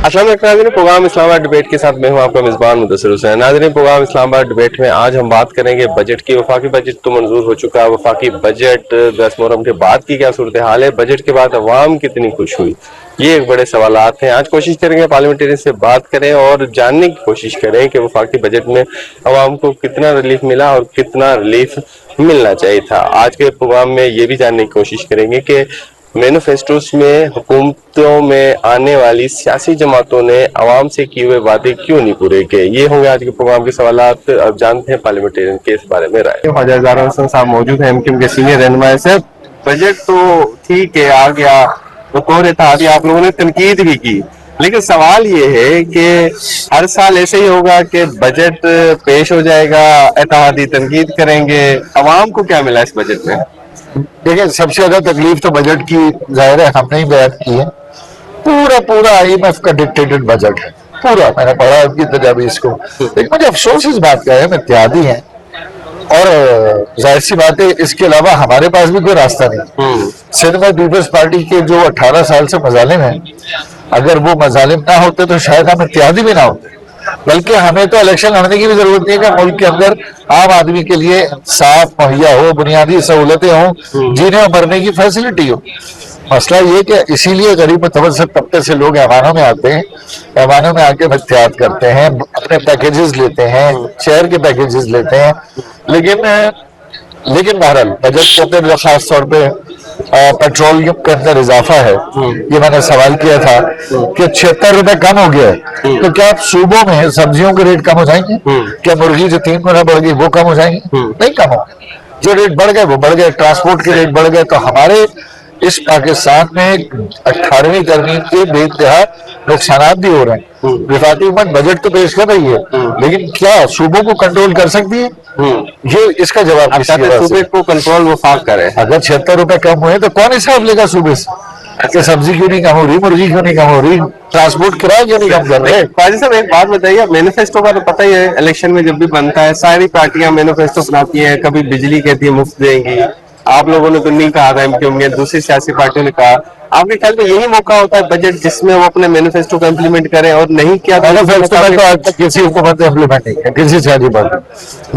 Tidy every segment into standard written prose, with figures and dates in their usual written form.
अस्सलाम वालेकुम नाज़रीन, प्रोग्राम इस्लामाबाद डिबेट के साथ मैं हूं आपका मेज़बान मुदस्सिर हुसैन। नाज़रीन, प्रोग्राम इस्लामाबाद डिबेट में आज हम बात करेंगे बजट की। वफाकी बजट तो मंजूर हो चुका है। वफाकी बजट 10 मुहर्रम के बाद की क्या सूरत हाल है, बजट के बाद अवाम कितनी खुश हुई, ये एक बड़े सवालात हैं। आज कोशिश करेंगे पार्लियामेंटेरियन से बात करें और जानने की कोशिश करें कि वफाकी बजट में अवाम को कितना रिलीफ मिला और कितना रिलीफ मिलना चाहिए था। आज के प्रोग्राम में ये भी जानने की कोशिश करेंगे कि मैनिफेस्टोस में हुकूमतों में आने वाली सियासी जमातों ने अवाम से किए हुए वादे क्यों नहीं पूरे किए। ये होंगे आज के प्रोग्राम के सवालात। अब जानते हैं पार्लियामेंटेरियन के इस बारे में राय। ख्वाजा इज़हार हसन साहब मौजूद हैं, एमक्यूएम के सीनियर रहनुमा से। बजट तो ठीक है, आ गया, बतौर इत्तेहादी आप लोगों ने तनकीद भी की, लेकिन सवाल ये है कि हर साल ऐसे ही होगा कि बजट पेश हो जाएगा, इत्तेहादी तनकीद करेंगे, अवाम को क्या मिला इस बजट में? देखिए, सबसे ज्यादा तकलीफ तो बजट की जाहिर है हमने ही बयान की है। पूरा पूरा IMF का डिक्टेटेड बजट है, पूरा। मैंने पढ़ा उनकी तजावीज़ को। लेकिन मुझे अफसोस इस बात का है, हम इत्तेहादी हैं और जाहिर सी बात है इसके अलावा हमारे पास भी कोई रास्ता नहीं। सिंध में पीपल्स पार्टी के जो 18 साल से मजालिम हैं, अगर वो मजालिम ना होते तो शायद हम इत्तेहादी भी ना होते। बल्कि हमें तो इलेक्शन लड़ने की भी जरूरत नहीं है कि मुल्क के अंदर आम आदमी के लिए साफ मुहैया हो, बुनियादी सहूलतें हों, जीने और मरने की फैसिलिटी हो। मसला ये कि इसीलिए गरीब मुतवस्सित तबके से लोग ऐवानों में आते हैं, ऐवानों में आके एहतियात करते हैं, अपने पैकेजेस लेते हैं, शहर के पैकेजेस लेते हैं। लेकिन बहरहाल बजट के अंदर खास तौर पे पेट्रोलियम के अंदर इजाफा है। ये मैंने सवाल किया था कि 76 रुपए कम हो गया है, तो क्या सूबों में सब्जियों के रेट कम हो जाएंगे? क्या मुर्गी जो 3 गुना बढ़ गई वो कम हो जाएंगे? नहीं कम होंगे। जो रेट बढ़ गए वो बढ़ गए, ट्रांसपोर्ट के रेट बढ़ गए। तो हमारे इस पाकिस्तान में 18वीं तरमीम के बेइंतहा नुकसान भी हो रहे हैं। वफाकी हुकूमत बजट तो पेश कर रही है, लेकिन क्या सूबों को कंट्रोल कर सकती है? ये इसका जवाब सूबे को कंट्रोल वफाक करे। अगर 76 रुपए कम हुए तो कौन हिसाब लेगा सूबे से कि सब्जी क्यों नहीं कम हो रही, मुर्गी क्यों नहीं कम हो रही, ट्रांसपोर्ट किराया क्यों नहीं कम कर रहे? ख्वाजा साहब, एक बात बताइए, मैनिफेस्टो का तो पता ही है, इलेक्शन में जब भी बनता है सारी पार्टियां मैनिफेस्टो बनाती हैं। कभी बिजली कहती है मुफ्त देंगी, आप लोगों ने तो नहीं कहा था, एमक्यूएम ने, दूसरी सियासी पार्टियों ने कहा। आपके ख्याल में यही मौका होता है बजट जिसमें वो अपने मैनिफेस्टो को इम्प्लीमेंट करें, और नहीं किया मैनिफेस्टो में तो आज तक किसी हुकूमत ने इम्प्लीमेंट नहीं किया, किसी सियासी पार्टी।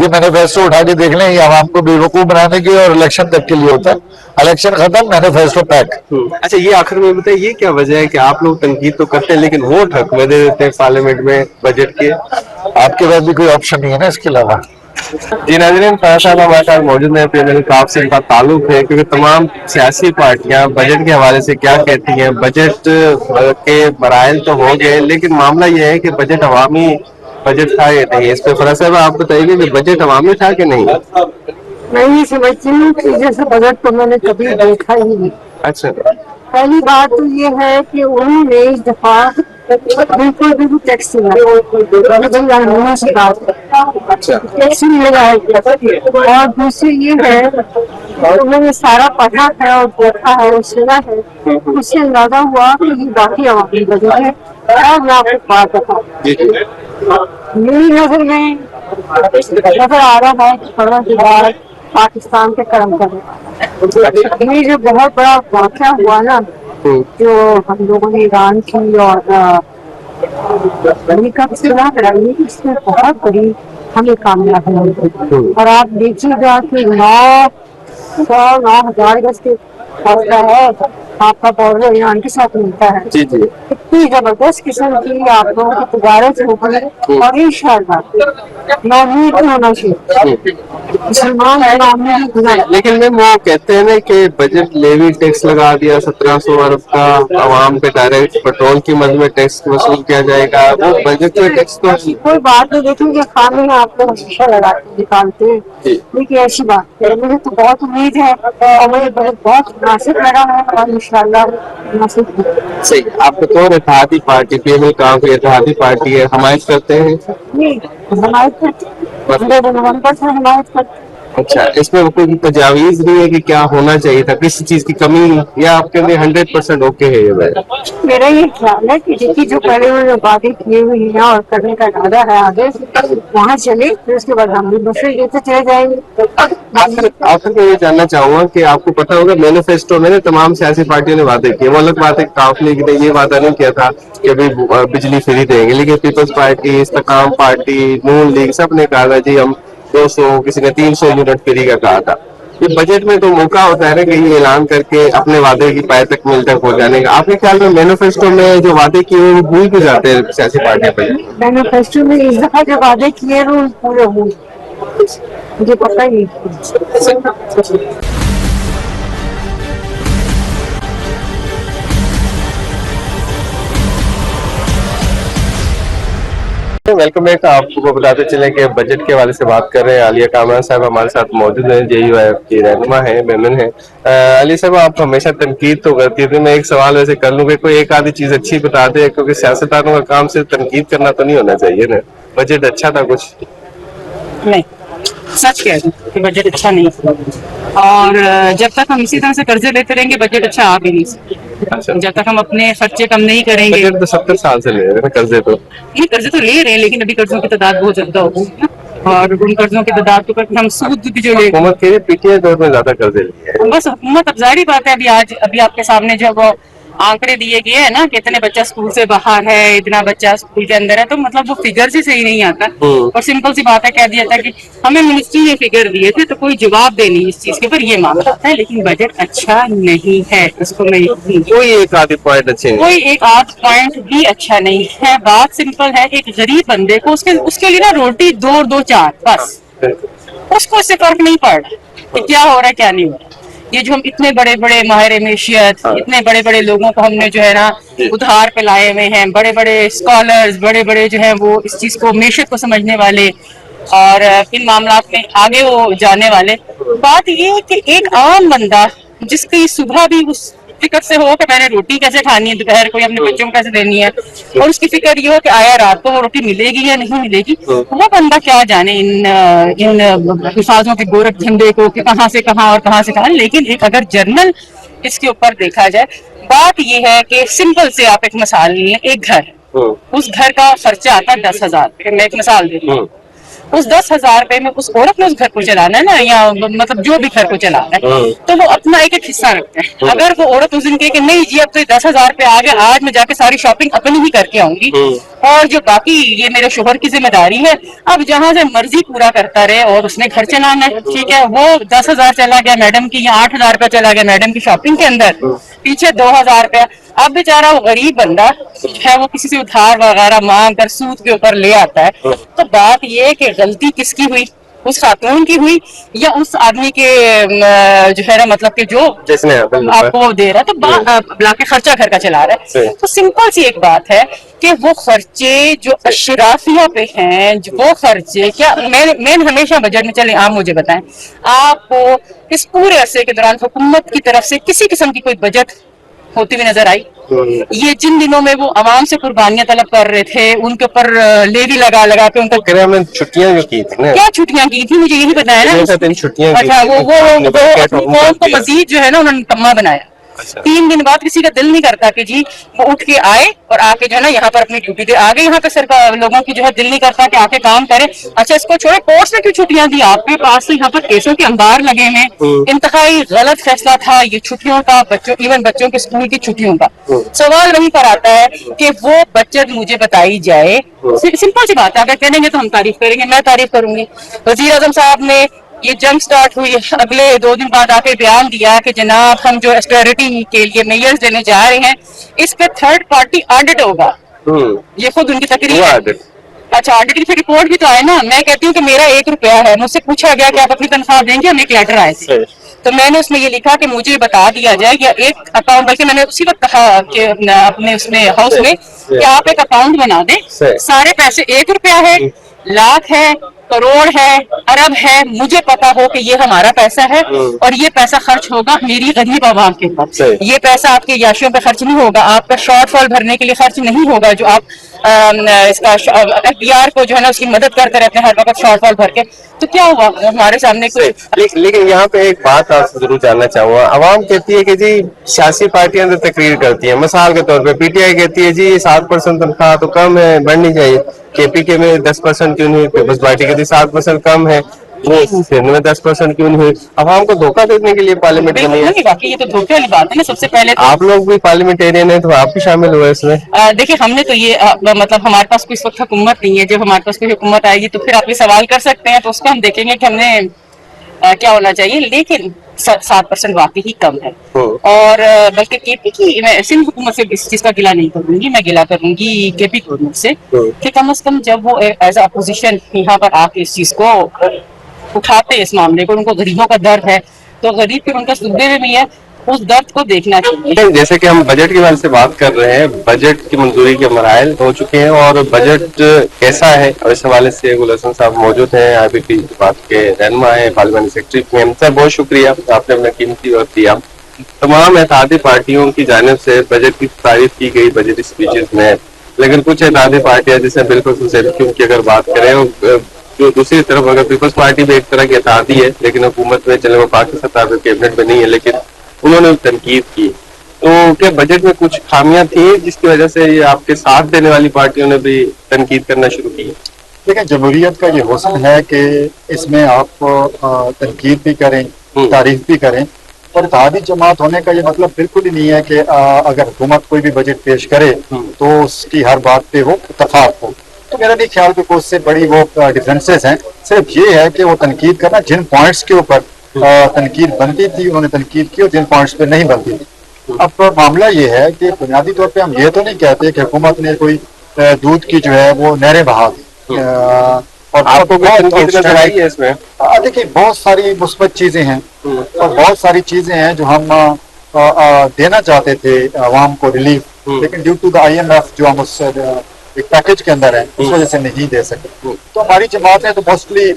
ये मैनिफेस्टो उठा के देख लें, ये आवाम को बेवकूफ बनाने के और इलेक्शन तक के लिए होता है। इलेक्शन खत्म, मैनिफेस्टो पैक। अच्छा, ये आखिर में बताइए, ये क्या वजह है कि आप लोग तनकीद तो करते हैं लेकिन वोट हक में दे देते हैं पार्लियामेंट में बजट के? आपके पास भी कोई ऑप्शन नहीं है ना इसके अलावा। जी नाज़रीन, ख्वाजा साहब हमारे साथ मौजूद हैं। पैनल का आपसे इनका ताल्लुक है क्योंकि तमाम सियासी पार्टियां बजट के हवाले से क्या कहती हैं। बजट के मराइल तो हो गए, लेकिन मामला यह है कि बजट अवामी बजट था या नहीं। इस पे फराज साहब आप बताइए कि बजट अवामी था कि नहीं? मैं ये समझती हूँ कि जैसे बजट तो मैंने कभी देखा ही नहीं। अच्छा, पहली बात तो ये है कि उन्होंने इस दफा बिल्कुल भी टैक्स नहीं लगाया। और दूसरी ये है उन्होंने सारा पढ़ा है और देखा है और सुना है, उससे अंदाजा हुआ कि ये बाकी आवामी बजट है। और मैं आपको बात बताऊँ, मेरी नजर में नजर आ रहा है कि पढ़ने के बाद पाकिस्तान के कर्म करने वाला ये जो बहुत बड़ा वाक़या हुआ ना, जो हम लोगों ने ईरान की और अमेरिका की सलाह कराई, इसमें बहुत बड़ी हमें कामयाबी हुई। और आप देखिएगा कि 9,000 गज के फासला है आपका बॉर्डर ईरान के साथ मिलता है। जी जी, इतनी जबरदस्त किस्म की आप लोगों की तजारत होगी और इंशाअल्लाह नाउम्मीद होना चाहिए मुसलमान नाउम्मीद। लेकिन मैम वो कहते हैं ना कि बजट लेवी टैक्स लगा दिया 1700 अरब का, आवाम पे डायरेक्ट पेट्रोल की मद में टैक्स वसूल किया जाएगा। वो बजट में टैक्स तो कोई बात नहीं, देखेंगे खाने आप लोग शीशा लगा के निकालते हैं, लेकिन ऐसी बात है मुझे तो बहुत उम्मीद है और मुझे बजट बहुत मुनासिब लगा है और इंशाअल्लाह मुनासिब सही। आप बतौर इत्तेहादी पार्टी, पीएमएल काम की इत्तेहादी पार्टी है, हमायत करते हैं? नहीं, हमायत करते नवंबर से हमायत करते। अच्छा, इसमें कोई तजावीज नहीं है कि क्या होना चाहिए था, किसी चीज की कमी, या आपके लिए 100% ओके है ये बात? मेरा ये ख्याल है कि देखिए जो पहले उन्होंने बातें की हुई है और करने का इरादा है आगे वहाँ चले, फिर उसके बाद हम भी मशवरे देते चले जाएंगे। आखिर में ये जानना चाहूंगा कि आपको पता होगा मैनिफेस्टो में तमाम सियासी पार्टियों ने वादे किए, वो अलग बात है काफ लीग ने ये वादा नहीं किया था, کہ ابھی بجلی فری دیں گے, لیکن پیپلز پارٹی, استقام پارٹی, نون لیگ سب نے کہا تھا جی ہم 200, کسی نے 300 یونٹ فری کا کہا تھا. یہ بجٹ میں تو موقع ہوتا ہے نا کہ یہ اعلان کر کے اپنے وعدے کی پائے تک مل تک ہو جانے کا. آپ کے خیال میں مینیفیسٹو میں جو وعدے کیے وہ بھول کیوں جاتے ہیں سیاسی پارٹیاں پہ؟ مینیفیسٹو میں اس دفعہ جو وعدے کیے وہ پورے ہوئے مجھے پتہ ہی نہیں. Welcome back. آپ کو بتاتے چلیں کہ بجٹ کے حوالے سے بات کر رہے ہیں. عالیہ کامران صاحب ہمارے ساتھ موجود ہیں, JUIF کی رہنما ہیں, میمن ہیں. علی صاحب آپ ہمیشہ تنقید تو کرتی تھے, میں ایک سوال ویسے کر لوں کہ کوئی ایک آدھی چیز اچھی بتا دے, کیونکہ سیاستدانوں کا کام صرف تنقید کرنا تو نہیں ہونا چاہیے نا. بجٹ اچھا تھا کچھ نہیں, سچ کہہ دوں کہ بجٹ اچھا نہیں, اور جب تک ہم اسی طرح سے قرضے لیتے رہیں گے بجٹ اچھا آ بھی نہیں سکتا. جب تک ہم اپنے خرچے کم نہیں کریں گے. بجٹ تو 70 سال سے لے رہے ہیں قرضے تو. یہ قرضے تو لے رہے ہیں لیکن ابھی قرضوں کی تعداد بہت زیادہ ہوگی, اور ان قرضوں کی تعداد کو ہم سود بھی جو لے حکومت کے PTI دور میں زیادہ قرضے لیے ہیں. بس حکومت, اب ظاہری بات ہے ابھی آپ کے سامنے جو وہ آنکڑے دیے گئے ہیں نا کہ اتنے بچہ اسکول سے باہر ہے, اتنا بچہ اسکول کے اندر ہے, تو مطلب وہ فگر سے صحیح نہیں آتا. اور سمپل سی بات ہے, کہہ دیا تھا کہ ہمیں منسٹری نے فگر دیے تھے تو کوئی جواب دے نہیں اس چیز کے اوپر, یہ معاملہ ہے. لیکن بجٹ اچھا نہیں ہے, اس کو میں کوئی ایک آدھی پوائنٹ اچھے نہیں, کوئی ایک آدھ پوائنٹ بھی اچھا نہیں ہے. بات سمپل ہے, ایک غریب بندے کو اس کے لیے نا روٹی 2-2-4 بس, اس کو اس سے فرق نہیں پڑ رہا کہ کیا ہو رہا ہے کیا نہیں ہو رہا. یہ جو ہم اتنے بڑے بڑے ماہر معیشت, اتنے بڑے بڑے لوگوں کو ہم نے جو ہے نا ادھار پہ لائے ہوئے ہیں, بڑے بڑے اسکالرز, بڑے بڑے جو ہیں وہ اس چیز کو معیشت کو سمجھنے والے اور ان معاملات میں آگے وہ جانے والے. بات یہ ہے کہ ایک عام بندہ جس کی صبح بھی اس فکر سے ہو کہ میں نے روٹی کیسے کھانی ہے, دوپہر کو اپنے بچوں کو کیسے دینی ہے, اور اس کی فکر یہ ہو کہ آیا رات کو وہ روٹی ملے گی یا نہیں ملے گی, وہ بندہ کیا جانے ان حفاظوں کے گورکھ دھندے کو کہ کہاں سے کہاں اور کہاں سے کہاں. لیکن ایک اگر جرنل اس کے اوپر دیکھا جائے, بات یہ ہے کہ سمپل سے آپ ایک مثال لیں, ایک گھر, اس گھر کا خرچہ آتا ہے 10,000. میں ایک مثال دے دوں, اس 10,000 روپے میں اس عورت نے اس گھر کو چلانا ہے نا, یا مطلب جو بھی گھر کو چلانا ہے, تو وہ اپنا ایک ایک حصہ رکھتے ہیں. اگر وہ عورت اس دن کہ نہیں جی اب تو 10,000 روپے آ گئے, آج میں جا کے ساری شاپنگ اپنی ہی کر کے آؤں گی, اور جو باقی یہ میرے شوہر کی ذمہ داری ہے, اب جہاں سے مرضی پورا کرتا رہے, اور اس نے گھر چلانا ہے, ٹھیک ہے, وہ 10,000 چلا گیا میڈم کی, یا 8,000 روپے چلا گیا میڈم کی شاپنگ کے اندر, پیچھے 2,000 روپیہ. اب بیچارہ وہ غریب بندہ ہے, وہ کسی سے ادھار وغیرہ مانگ کر سود کے اوپر لے آتا ہے. تو بات یہ کہ غلطی کس کی ہوئی, اس خاتون کی ہوئی یا اس آدمی کے جو ہے نا, مطلب کہ جو جس نے آپ کو دے رہا ہے تو بلا کے خرچہ گھر کا چلا رہا ہے. تو سمپل سی ایک بات ہے کہ وہ خرچے جو اشرافیہ پہ ہیں, وہ خرچے کیا, میں ہمیشہ بجٹ میں چلیں آپ مجھے بتائیں, آپ کو اس پورے عرصے کے دوران حکومت کی طرف سے کسی قسم کی کوئی بجٹ ہوتی ہوئی نظر آئی؟ یہ جن دنوں میں وہ عوام سے قربانیاں طلب کر رہے تھے, ان کے اوپر لیوی لگا لگا کے ان کو چھٹیاں جو کی تھی نا, کیا چھٹیاں کی تھی مجھے یہی بتایا نا. چھٹیاں اچھا, وہ اپنی قوم کو مزید جو ہے نا انہوں نے نکما بنایا. 3 دن بعد کسی کا دل نہیں کرتا کہ جی وہ اٹھ کے آئے اور آ کے جو ہے نا یہاں پر اپنی ڈیوٹی دے. آگے یہاں پہ سرکار لوگوں کی جو ہے دل نہیں کرتا کہ آ کے کام کرے. اچھا اس کو چھوڑے, کورس میں کیوں چھٹیاں دی آپ کے پاس؟ یہاں پر کیسوں کے انبار لگے ہیں. انتہائی غلط فیصلہ تھا یہ چھٹیوں کا, ایون بچوں کے اسکول کی چھٹیوں کا. سوال وہیں پر آتا ہے کہ وہ بچت مجھے بتائی جائے. سمپل سی بات ہے, اگر کہیں گے تو ہم تعریف کریں گے, میں تعریف کروں گی. وزیر اعظم صاحب نے یہ جنگ سٹارٹ ہوئی, اگلے 2 دن بعد آ کے بیان دیا کہ جناب ہم جو اسٹیریٹی کے لیے میئرز دینے جا رہے ہیں, اس پہ 3rd پارٹی آڈٹ ہوگا. یہ خود ان کی تقریر ہے. اچھا, آڈٹ کی رپورٹ بھی تو آئے نا. میں کہتی ہوں کہ میرا 1 روپیہ ہے, مجھ سے پوچھا گیا کہ آپ اپنی تنخواہ دیں گے, ہمیں ایک لیٹر آئے تھے, تو میں نے اس میں یہ لکھا کہ مجھے بتا دیا جائے یا ایک اکاؤنٹ, بلکہ میں نے اسی وقت کہا کہ اپنے اس میں ہاؤس میں کہ آپ ایک اکاؤنٹ بنا دیں, سارے پیسے 1 روپیہ ہے, لاکھ ہے, کروڑ ہے, ارب ہے, مجھے پتا ہو کہ یہ ہمارا پیسہ ہے اور یہ پیسہ خرچ ہوگا میری غریب عوام کے اوپر. یہ پیسہ آپ کے یاشیوں پہ خرچ نہیں ہوگا, آپ کا شارٹ فال بھرنے کے لیے خرچ نہیں ہوگا, جو آپ اس کا FDR کو جو ہے نا اس کی مدد کرتے رہتے ہیں ہر وقت شارٹ فال بھر کے. تو کیا ہوا ہمارے سامنے کچھ. لیکن یہاں پہ ایک بات آپ سے ضرور جاننا چاہوں گا. عوام کہتی ہے کہ جی سیاسی پارٹیاں تو تقریر کرتی ہیں, مثال کے طور پہ PTI کہتی ہے جی 7% تنخواہ تو کم ہے, بڑھنی چاہیے. KPK میں 10% کیوں نہیں, پیپلز پارٹی کہتی 7% کم ہے. वो सिंध में 10% क्यों नहीं हुई? अवाम को धोखा देने के लिए पार्लियामेंट बनी है। नहीं, बाकी ये तो धोखे वाली बात है ना। सबसे पहले तो आप लोग भी पार्लियामेंटेरियन है तो आप भी शामिल हुए इसमें। देखिए, हमने तो ये मतलब हमारे पास कोई इस वक्त हुकूमत नहीं है। जब हमारे पास कोई हुकूमत आएगी तो फिर आप ये सवाल कर सकते हैं, तो उसको हम देखेंगे कि हमने क्या होना चाहिए। लेकिन 7% वाकई ही कम है। और बल्कि केपी की, मैं सिंध हुकूमत से इस चीज का गिला नहीं करूंगी, मैं गिला करूंगी केपी गवर्नमेंट से कि कम से कम जब वो एज अपोजिशन यहाँ पर आके इस चीज को उठाते, इस मामले को, उनको गरीबों का दर्द है तो गरीब फिर उनका सूबे में भी है, उस दर्द को देखना चाहिए। लेकिन जैसे कि हम बजट के बारे से बात कर रहे हैं, बजट की मंजूरी के मराइल हो चुके हैं और बजट कैसा है, और इस हवाले से गुलशन साहब मौजूद हैं, आईबीपी बात के रहनुमा है, पार्लियामेंट सेक्रेटरी। सर बहुत शुक्रिया, आपने अपना कीमती वक्त दिया। तमाम इत्तेहादी पार्टियों की जानिब से बजट की तारीफ की गई बजट स्पीचेस में, लेकिन कुछ इत्तेहादी पार्टियां जैसे बिल्कुल सेल्फियों की अगर बात करें, जो दूसरी तरफ अगर पीपल्स पार्टी भी एक तरह की इत्तेहादी है लेकिन हुकूमत में चले वफाक की सतह पर कैबिनेट में नहीं है, लेकिन उन्होंने तनकीद की, तो क्या बजट में कुछ खामियां थी जिसकी वजह से ये आपके साथ देने वाली पार्टियों ने भी तनकीद करना शुरू की? देखिए, जमहूरियत का ये हुस्न है कि इसमें आप तनकीद भी करें, तारीफ भी करें, और इत्तेहादी जमात होने का ये मतलब बिल्कुल ही नहीं है कि अगर हुकूमत कोई भी बजट पेश करे तो उसकी हर बात पे वो इत्तेफाक हो। तो मेरा नहीं ख्याल कि कोई उससे बड़ी वो डिफरेंसेस हैं। सिर्फ ये है कि वो तनकीद करना, जिन पॉइंट्स के ऊपर तनकीद बनती थी उन्होंने तनकीद की, और जिन पॉइंट्स पे नहीं बनती थी। अब मामला ये है कि बुनियादी तौर पे हम ये तो नहीं कहते कि हुकूमत ने कोई दूध की जो है वो नहरें बहा दी, और आपको है इसमें? देखिए, बहुत सारी मुस्बत चीजें हैं और बहुत सारी चीजें हैं जो हम देना चाहते थे आवाम को रिलीफ, लेकिन ड्यू टू द IMF जो हम उस एक पैकेज के अंदर है उस वजह से नहीं दे सके। तो हमारी जमात ने तो मोस्टली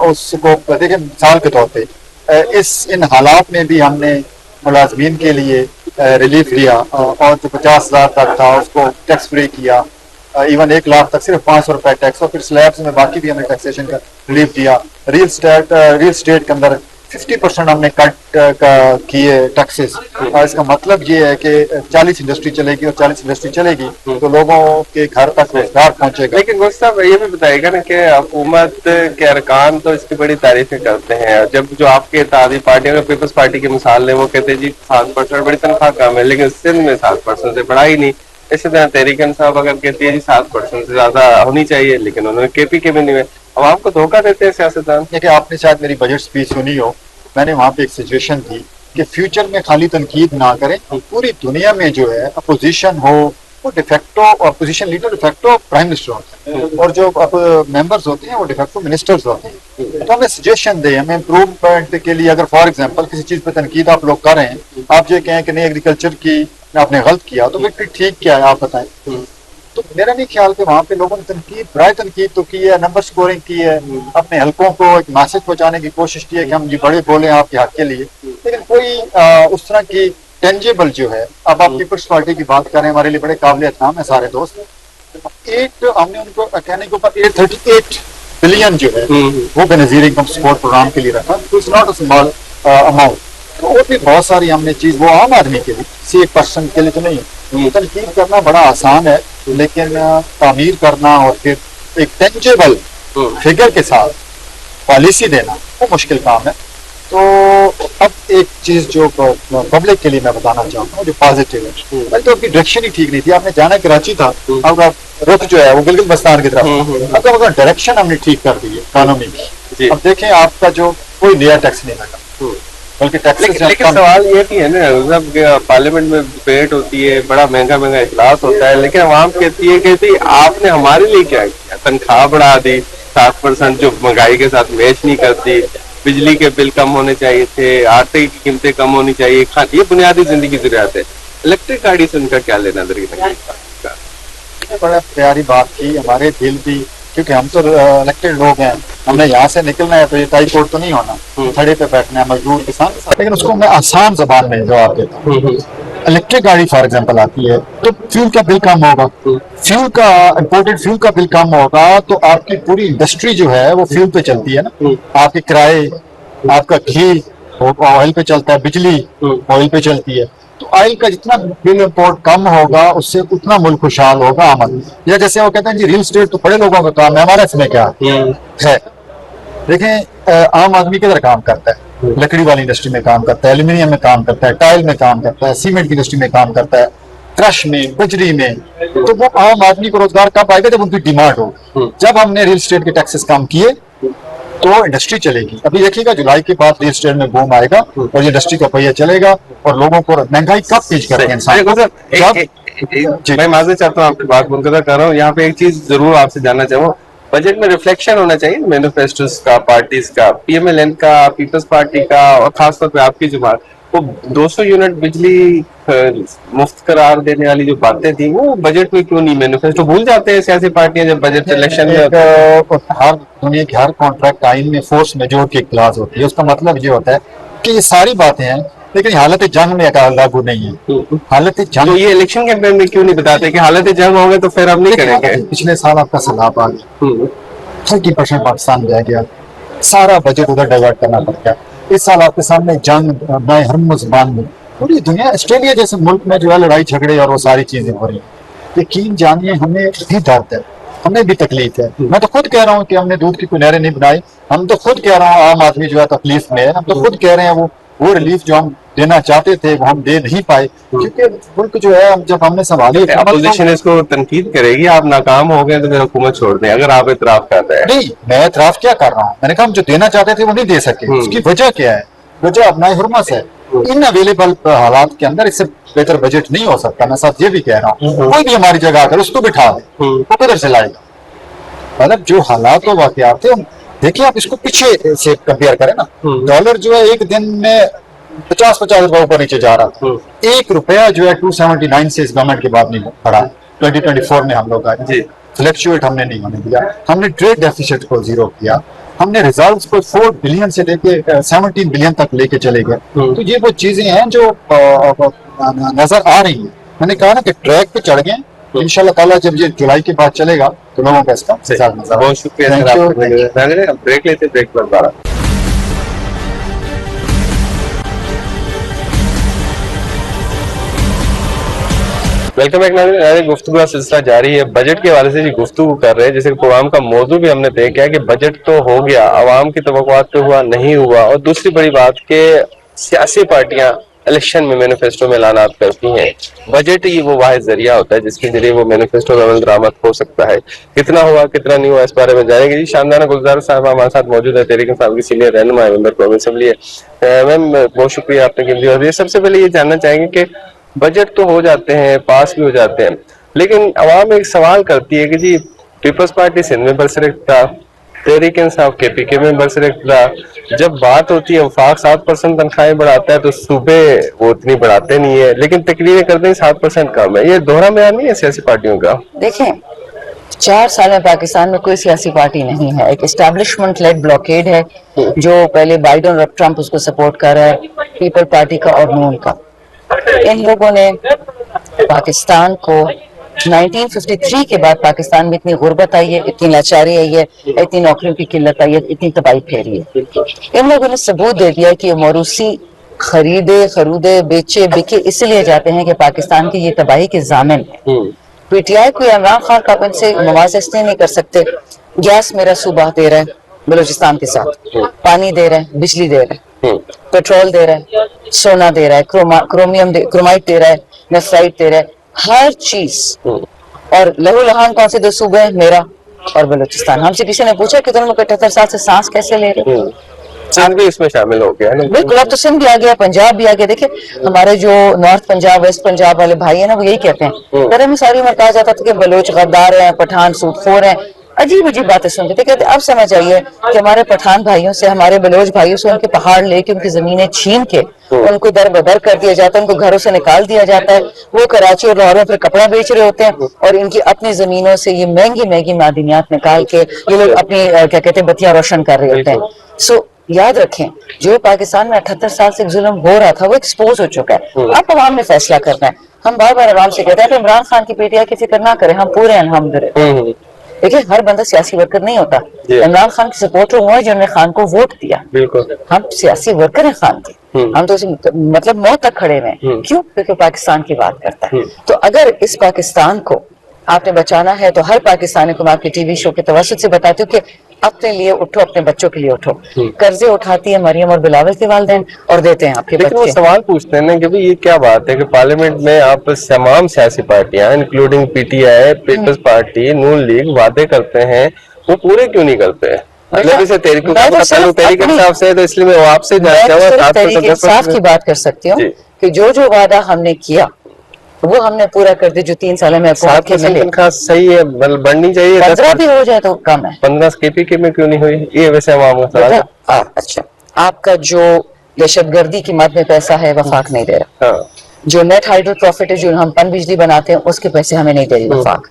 उसको देखिए, मिसाल के तौर पे इन हालात में भी हमने मुलाजमीन के लिए रिलीफ दिया, और जो 50,000 तक था उसको टैक्स फ्री किया, इवन 1 लाख तक सिर्फ 500 रुपए टैक्स, और फिर स्लैब्स में बाकी भी हमने टैक्सेशन का रिलीफ दिया। रियल स्टेट के अंदर 50% हमने कट किए टैक्सेस। इसका मतलब ये है कि 40 इंडस्ट्री चलेगी, और 40 इंडस्ट्री चलेगी तो लोगों के घर तक रोजगार पहुंचेगा। लेकिन गुल साहब ये भी बताएगा ना कि हुकूमत के अरकान तो इसकी बड़ी तारीफें करते हैं, जब जो आपके इत्तेहादी पार्टी, अगर पीपल्स पार्टी की मिसाल लें, वो कहते हैं जी 7% बड़ी तनख्वाह कम है, लेकिन सिंध में 7% से बढ़ा ही नहीं। इसी तरह तहरीक इंसाफ अगर कहती है जी 7% से ज्यादा होनी चाहिए, लेकिन उन्होंने केपी के भी नहीं हुए। अब आपको धोखा देते हैं सियासतदान। देखिए, आपने शायद मेरी बजट स्पीच सुनी हो, मैंने वहाँ पे एक सजेशन दी कि फ्यूचर में खाली तनकीद ना करें, पूरी दुनिया में जो है अपोजिशन हो वो de facto opposition leader de facto prime minister होते हैं, और जो मेंबर्स होते हैं वो डिफेक्टो मिनिस्टर्स होते हैं। तो हमें सजेशन दे, हमें इम्प्रूवमेंट के लिए, अगर फॉर एग्जांपल किसी चीज पे तनकीद आप लोग कर रहे हैं, आप ये कहें कि नहीं एग्रीकल्चर की आपने गलत किया, तो फिर ठीक क्या है आप बताएं। तो मेरा नहीं ख्याल कि वहाँ पे लोगों ने तनकीद, बराए तनकीद तो की है, नंबर स्कोरिंग की है, अपने हलकों को एक मैसेज पहुंचाने की कोशिश की है कि हम जी बड़े बोले आपके हक के लिए, लेकिन कोई उस तरह की टेंजेबल जो है। अब आप पीपल्स पार्टी की बात करें, हमारे लिए बड़े काबिल एहतराम है सारे दोस्त। हमने उनको कहने के ऊपर 838 बिलियन जो है वो बेनजीर इनकम सपोर्ट प्रोग्राम के लिए रखा, तो it's not a small amount. तो और भी बहुत सारी हमने चीज, वो आम आदमी के लिए, किसी एक पर्सन के लिए तो नहीं है। तनकीद करना बड़ा आसान है, लेकिन तामीर करना और फिर एक टेंजेबल फिगर के साथ पॉलिसी देना वो मुश्किल काम है। तो अब एक चीज जो पब्लिक के लिए मैं बताना चाहता हूँ जो पॉजिटिव है, पहले तो आपकी डायरेक्शन ही ठीक नहीं थी। आपने जाना कराची था, अब आप रुख जो है वो गिलगित बल्तिस्तान की तरफ, अब अगर डायरेक्शन हमने ठीक कर दी है इकोनॉमी की। अब देखें, आपका जो कोई नया टैक्स नहीं लगा, बल्कि लेकिन सवाल ये भी है ना, जब पार्लियामेंट में डिबेट होती है, बड़ा महंगा इजलास होता है, लेकिन आवाम कहती है कि आपने हमारे लिए क्या किया, तनख्वाह बढ़ा दी, 7% जो महंगाई के साथ मैच नहीं करती, बिजली के बिल कम होने चाहिए थे, आटे की कीमतें कम होनी चाहिए, ये बुनियादी जिंदगी की जरूरत है। इलेक्ट्रिक गाड़ी से उनका क्या लेना देना? बड़ा प्यारी बात की, हमारे दिल भी, क्योंकि हम तो इलेक्टेड लोग हैं, हमने यहाँ से निकलना है तो ये टाई कोट तो नहीं होना, खड़े पे बैठना है मजदूर किसान। लेकिन उसको मैं आसान जबान में जवाब देता हूँ। इलेक्ट्रिक गाड़ी फॉर एग्जांपल आती है तो फ्यूल का बिल कम होगा, फ्यूल का इंपोर्टेड फ्यूल का बिल कम होगा, तो आपकी पूरी इंडस्ट्री जो है वो फ्यूल पे चलती है ना। आपके किराए, आपका घी ऑयल पे चलता है, बिजली ऑयल पे चलती है, तो ऑयल का जितना बिल इंपोर्ट कम होगा उससे उतना मुल्क खुशहाल होगा, आमद। या जैसे वो कहते हैं जी रियल स्टेट तो बड़े लोगों का काम है, हमारा इसमें क्या है। देखें आम आदमी किधर काम करता है, लकड़ी वाली इंडस्ट्री में काम करता है, एल्यूमिनियम में काम करता है, टाइल में काम करता है, सीमेंट की इंडस्ट्री में काम करता है, क्रश में, बजरी में। तो वो आम आदमी को रोजगार कब आएगा? जब उनकी डिमांड हो। जब हमने रियल एस्टेट के टैक्सेस कम किए तो इंडस्ट्री चलेगी। अभी देखिएगा जुलाई के बाद रियल एस्टेट में बूम आएगा और इंडस्ट्री का पहिया चलेगा और लोगों को महंगाई कब तेज करेंगे इंसान? मैं माजूद चाहता हूँ आपकी बात मुनक़ता कर रहा हूँ, यहाँ पे एक चीज जरूर आपसे जानना चाहूँ, बजट में रिफ्लेक्शन होना चाहिए मैनिफेस्टोस का, पार्टीज का, पीएमएलएन का, पीपल्स पार्टी का और खासतौर पे आपकी जो बात, वो 200 यूनिट बिजली मुफ्त करार देने वाली जो बातें थी वो बजट में क्यों नहीं? मैनिफेस्टो भूल जाते हैं सियासी पार्टियां जब बजट इलेक्शन में होता है। हर दुनिया के हर कॉन्ट्रैक्ट आइन में फोर्स मेजोर की एक क्लास होती है। उसका मतलब ये होता है कि ये सारी बातें हैं लेकिन हालत जंग में लागू नहीं है। हालत तो जंग ये इलेक्शन कैंपेन में क्यों नहीं बताते कि हालत जंग होंगे तो फिर हम नहीं करेंगे? पिछले साल आपका सैलाब आ गया, 30% पाकिस्तान रह गया, सारा बजट उधर डाइवर्ट करना पड़ गया। इस साल आपके सामने जंग नए हरमुज बांध में पूरी दुनिया, ऑस्ट्रेलिया जैसे मुल्क में जो है लड़ाई झगड़े और वो सारी चीजें हो रही है। यकीन जानिए हमें भी दर्द है, हमें भी तकलीफ है। मैं तो खुद कह रहा हूँ कि हमने दूध की कोई नहरें नहीं बनाई, हम तो खुद कह रहा हूँ आम आदमी जो है तकलीफ में है। हम तो खुद कह रहे हैं वो रिलीफ जो हम देना चाहते थे वो हम दे नहीं पाए क्योंकि मुल्क जो है जब हमने संभाली। अपोजिशन इसको तनकीद करेगी, आप नाकाम हो गए तो फिर हुकूमत छोड़ दें, अगर आप इतराफ कर रहे हैं। नहीं, मैं इतराफ क्या कर रहा हूँ? मैंने कहा हम जो देना चाहते थे वो नहीं दे सके। उसकी वजह क्या है? वजह अपना हुर्मस है। इन अवेलेबल हालात के अंदर इससे बेहतर बजट नहीं हो सकता। मैं साथ ये भी कह रहा हूँ कोई भी हमारी जगह आकर उसको बिठा दे, वो किधर से लाएगा? मतलब जो हालात और वाकयात थे, देखिए आप इसको पीछे से कंपेयर करें ना, डॉलर जो है एक दिन में 50 रुपए ऊपर नीचे जा रहा था। 1 रुपया जो है 279 से इस गवर्नमेंट के बाद नहीं बढ़ा। 2024 में हम लोग आए, फ्लक्चुएट हमने नहीं होने दिया, हमने ट्रेड डेफिसिट को जीरो किया, हमने रिजल्ट्स को 4 बिलियन से लेके 17 बिलियन तक लेके चले गए। तो ये वो चीजें हैं जो नजर आ रही हैं। मैंने कहा ना कि ट्रैक पे चढ़ गए, इंशाल्लाह ताला जब ये जुलाई के बाद चलेगा तो लोगों का इसका नजर। बहुत शुक्रिया सर, ब्रेक लेते, ब्रेक पर दोबारा। वेलकम बैक नाज़रीन, गुफ्तगू का सिलसिला जारी है। बजट के हवाले से जी गुफ्तगू कर रहे हैं, जैसे प्रोग्राम का मौजू भी हमने तय किया कि बजट तो हो गया, आवाम की तवक्कुआत पे हुआ नहीं हुआ, और दूसरी बड़ी बात कि सियासी पार्टियां इलेक्शन में मैनिफेस्टो में ऐलानात करती हैं। बजट ही वो वाहिद जरिया होता है जिसके जरिए वो मैनिफेस्टो में अमल दरामद हो सकता है। कितना हुआ कितना नहीं हुआ इस बारे में जानेंगे जी। शानदाना गुलजार साहब हमारे साथ मौजूद है, तहरीक इंसाफ की सीनियर रहनुमा मेंबर कौमी असेंबली है। मैम बहुत शुक्रिया आपने कीमती वक्त दिया। सबसे पहले ये जानना चाहेंगे कि बजट तो हो जाते हैं, पास भी हो जाते हैं, लेकिन अवाम एक सवाल करती है कि जी पीपल्स पार्टी सिंध में बरसरख्त था, तहरीक इंसाफ KPK में बरसरख्त था, जब बात होती है वफाक 7% तनख्वाहें बढ़ाता है तो सूबे वो इतनी बढ़ाते नहीं है, लेकिन तकरीरें करते हैं 7% कम है। ये दोहरा बयान नहीं है सियासी पार्टियों का? देखें, 4 साल में पाकिस्तान में कोई सियासी पार्टी नहीं है, एक एस्टैब्लिशमेंट लेड ब्लॉकेड है जो पहले बाइडेन और ट्रंप उसको सपोर्ट कर रहा है, पीपल पार्टी का और नून का। इन लोगों ने पाकिस्तान को 1953 के बाद पाकिस्तान में इतनी गुर्बत आई है, इतनी लाचारी आई है, इतनी नौकरियों की किल्लत आई है, इतनी तबाही फैली है। इन लोगों ने सबूत दे दिया कि मौरूसी खरीदे बेचे बिके इसलिए जाते हैं कि पाकिस्तान की ये तबाही के जामिन है। PTI को इमरान खान का उनसे मुआवजा इसलिए नहीं कर सकते, गैस मेरा सूबा दे रहा है बलूचिस्तान के साथ, पानी दे रहा है, बिजली दे रहा है, पेट्रोल दे रहा है, सोना दे रहा है, क्रोमाइट दे रहा है, नेफ्राइट दे रहा है, हर चीज। और लहू लहान कौन से 2 सूबे हैं? मेरा और बलूचिस्तान। हमसे किसी ने पूछा कि तुम लोग 78 साल से सांस कैसे ले रहे हो? सिंध भी इसमें शामिल हो गया है ना? बिल्कुल, अब तो सिंध भी आ गया, पंजाब भी आ गया। देखिए हमारे जो नॉर्थ पंजाब वेस्ट पंजाब वाले भाई है ना, वो यही कहते हैं। पहले में सारी उम्र कहा जाता था कि बलोच गद्दार हैं, पठान सूदखोर हैं, अजीब अजीब बातें सुनते थे। कहते अब समझ आइए कि हमारे पठान भाइयों से, हमारे बलोच भाइयों से उनके पहाड़ लेके, उनकी जमीनें छीन के उनको दर बदर कर दिया जाता है, उनको घरों से निकाल दिया जाता है। वो कराची और लाहौर में फिर कपड़ा बेच रहे होते हैं और इनकी अपनी जमीनों से ये महंगी महंगी मादनियात निकाल के ये लोग अपनी क्या कहते हैं बत्तियां रोशन कर रहे होते हैं। सो याद रखें, जो पाकिस्तान में 78 साल से जुल्म हो रहा था वो एक्सपोज हो चुका है। अब अवाम ने फैसला करना है। हम बार बार आवाम से कहते हैं कि इमरान खान की PTI की फिक्र ना करें, हम पूरे हैं अल्हम्दुलिल्लाह। देखिए हर बंदा सियासी वर्कर नहीं होता। इमरान खान के सपोर्टर हुआ है जिन्होंने खान को वोट दिया। बिल्कुल, हम सियासी वर्कर हैं खान के, हम तो मतलब मौत तक खड़े हुए हैं। क्यों? क्योंकि पाकिस्तान की बात करता है। तो अगर इस पाकिस्तान को आपने बचाना है तो हर पाकिस्तानी को मैं आपके टीवी शो के तवज्जुह से बताती हूँ कि अपने लिए उठो, अपने बच्चों के लिए उठो। कर्जे उठाती है मरियम और बिलावल के वालिदैन और देते हैं आपके लेकिन वो बच्चे। सवाल पूछते हैं ना कि भाई ये क्या बात है कि पार्लियामेंट में आप तमाम सियासी पार्टियां इंक्लूडिंग पीटीआई, पीपल्स पार्टी, नून लीग वादे करते हैं, वो पूरे क्यों नहीं करते हैं? मतलब इसे तहरीक साहब से, तो इसलिए मैं आपसे जानना चाहूंगा। तहरीक इंसाफ की बात कर सकती हूँ कि जो वादा हमने किया वो हमने पूरा कर दिया, जो 3 साल में 7% तनख्वाह सही है, बढ़नी चाहिए, 15 भी हो जाए तो कम है। 15 केपीके में क्यों नहीं हुई? ये वैसे आवाम का सवाल है। अच्छा, आपका जो दहशतगर्दी की मद में पैसा है वफाक नहीं दे रहा। हाँ, जो नेट हाइड्रो प्रॉफिट है, जो हम पन बिजली बनाते हैं उसके पैसे हमें नहीं दे रही वफाक।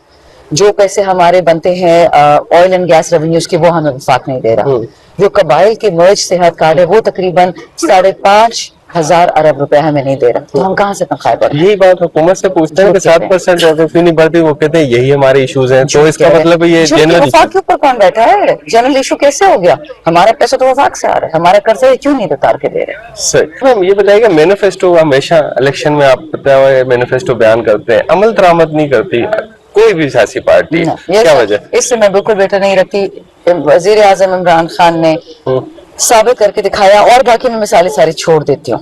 जो पैसे हमारे बनते हैं ऑयल एंड गैस रेवेन्यूज के, वो हमें वफाक नहीं दे रहा। जो कबाइल के मर्ज सेहत कार्ड है वो तकरीबन 5,500 अरब रुपए हमें नहीं दे रहा, तो हम कहाँ से तनख्वाह बढ़ाएं? यही बात हुकूमत से पूछते हैं कि 7% क्यों नहीं बढ़ती, वो कहते हैं यही हमारे इश्यूज हैं। तो इसका मतलब ये जनरल वफाक के ऊपर कौन बैठा है? जनरल इशू कैसे हो गया? हमारा पैसा तो वफाक से आ रहा है, हमारा कर्जा क्यों नहीं उतार के दे रहे? सही। हम ये बताइएगा, मैनिफेस्टो हमेशा इलेक्शन में आप पता है मैनिफेस्टो बयान करते हैं, अमल दरामद नहीं करती कोई भी सियासी पार्टी, क्या वजह? इससे मैं बिल्कुल बेटर नहीं रखती। वजीर आजम इमरान खान ने साबित करके दिखाया, और बाकी मैं मिसालें सारी छोड़ देती हूँ।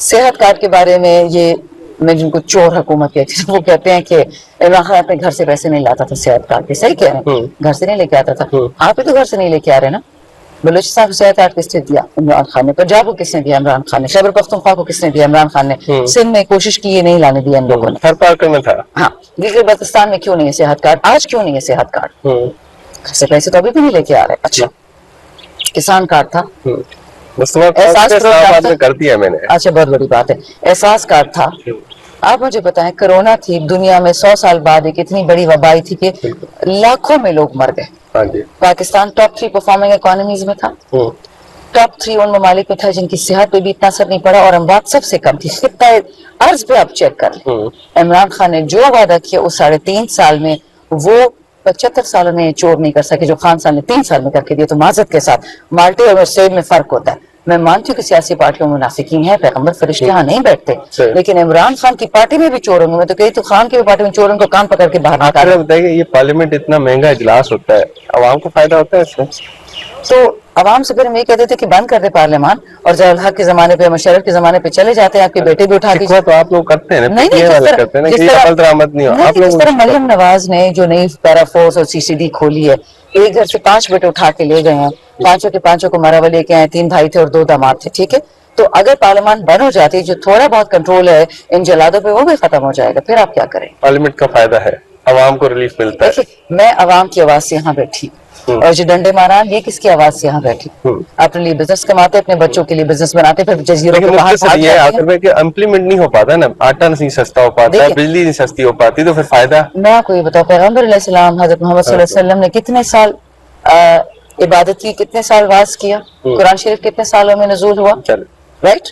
सेहत कार्ड के बारे में ये मैं जिनको चोर हुकूमत कहती हूँ, वो कहते हैं कि इमरान खान अपने घर से पैसे नहीं लाता था सेहत कार्ड के। सही कह रहे हैं, घर से नहीं लेके आता था। आप ही तो घर से नहीं लेके आ रहे ना। बलूचिस्तान को सेहत कार्ड किसने दिया? इमरान खान ने। पंजाब को किसने दिया? इमरान खान ने। खैबर पख्तूनख्वा को किसने दिया? इमरान खान ने। सिंध में कोशिश की, ये नहीं लाने दिया इन लोगों ने। हर पार्क में था। हाँ, गिलगित बल्तिस्तान में क्यों नहीं है सेहत कार्ड? आज क्यों नहीं है सेहत कार्ड? घर से पैसे तो अभी भी नहीं लेके आ रहे। अच्छा, किसान कार्ड था, एहसास कर दिया मैंने। अच्छा, बहुत बड़ी बात है, एहसास कार्ड था। आप मुझे बताएं, कोरोना थी, दुनिया में 100 साल बाद एक इतनी बड़ी वबाई थी कि लाखों में लोग मर गए। हाँ जी। पाकिस्तान टॉप 3 परफॉर्मिंग इकोनॉमीज में था। टॉप 3 उन ममालिक में था जिनकी सेहत पे भी इतना असर नहीं पड़ा और अमवात सबसे कम थी। खित्ता अर्ज पे आप चेक कर लें, इमरान खान ने जो वादा किया उस 3.5 साल में वो 75 सालों में चोर नहीं कर सके, जो खान साहब ने 3 साल में करके दिया। तो माजरत के साथ माल्टे और सेब में फर्क होता है। मैं मानती हूँ कि सियासी पार्टियों में मुनाफिकीन है, पैगंबर फरिश्ते यहाँ नहीं बैठते, लेकिन इमरान खान की पार्टी में भी चोर होंगे। मैं तो कही तो खान की पार्टी में चोर, उनको कान पकड़ के बाहर निकाल। बताइए, ये पार्लियामेंट इतना महंगा इजलास होता है, आवाम को फायदा होता है इससे? तो अवाम से फिर हम ये कहते थे कि बंद कर दे पार्लियामान, और जब हक के जमाने पे, मुशर्रफ के जमाने पे चले जाते हैं, आपके बेटे भी उठा के। तो आप लोग करते हैं ना, नहीं, करते हैं ना कि अमल दरामद नहीं हो। आप लोग जिस तरह मरियम नवाज ने जो नई पैराफोर्स और सीसीडी खोली है, एक घर से 5 बेटे उठा के ले गए हैं, 5 के 5 को मरावा लेके आए, 3 भाई थे और 2 दामाद थे। ठीक है, तो अगर पार्लियामान बंद हो जाती, जो थोड़ा बहुत कंट्रोल है इन जलादों पे, वो भी खत्म हो जाएगा। फिर आप क्या करें? पार्लियामेंट का फायदा है, अवाम को रिलीफ मिलता है। मैं अवाम की आवाज से यहाँ बैठी, और जो डंडे मारा ये किसकी आवाज से यहाँ बैठी? अपने लिए बिजनेस कमाते, अपने बच्चों के लिए बिजनेस बनाते, फिर जजीरों के बाहर आखिर में इम्प्लीमेंट नहीं हो पाता ना, आटा नहीं सस्ता हो पाता है, बिजली नहीं सस्ती हो पाती, तो फिर फायदा। मैं आपको ये बताऊं, पैगंबर अलैहिस्सलाम हजरत मोहम्मद सल्लल्लाहु अलैहि वसल्लम ने कितने साल इबादत की, कितने साल वाज किया, कुरान शरीफ कितने सालों में नज़ूल हुआ? राइट।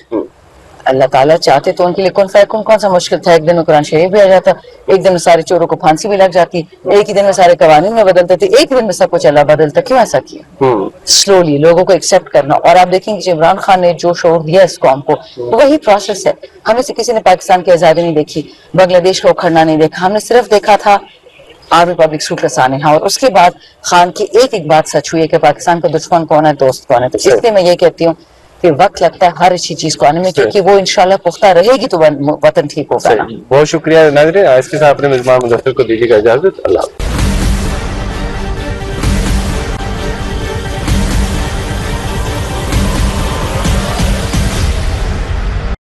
अल्लाह ताला चाहते तो उनके लिए कौन फैकुन कौन सा मुश्किल था? एक दिन में कुरान शरीफ भी आ जाता, एक दिन में सारे चोरों को फांसी भी लग जाती, एक ही दिन में सारे कवानीन में बदलते थे, एक दिन में सब कुछ अल्लाह बदलता। क्यों ऐसा किया? स्लोली लोगों को एक्सेप्ट करना। और आप देखेंगे कि इमरान खान ने जो शोर दिया इस कौम को, तो वही प्रोसेस है। हमें से किसी ने पाकिस्तान की आजादी नहीं देखी, बांग्लादेश का उखड़ना नहीं देखा, हमने सिर्फ देखा था आर्मी पब्लिक सूट कसाने। हाँ, और उसके बाद खान की एक बात सच हुई है कि पाकिस्तान का दुश्मन कौन है, दोस्त कौन है। तो इसलिए मैं ये कहती हूँ कि वक्त लगता है हर अच्छी चीज को आने में, क्योंकि वो इंशाल्लाह पुख्ता रहेगी तो वतन ठीक होगा। बहुत शुक्रिया नाज़रीन, इसके साथ अपने मेजबान मुदस्सिर को दीजिएगा इजाजत। अल्लाह।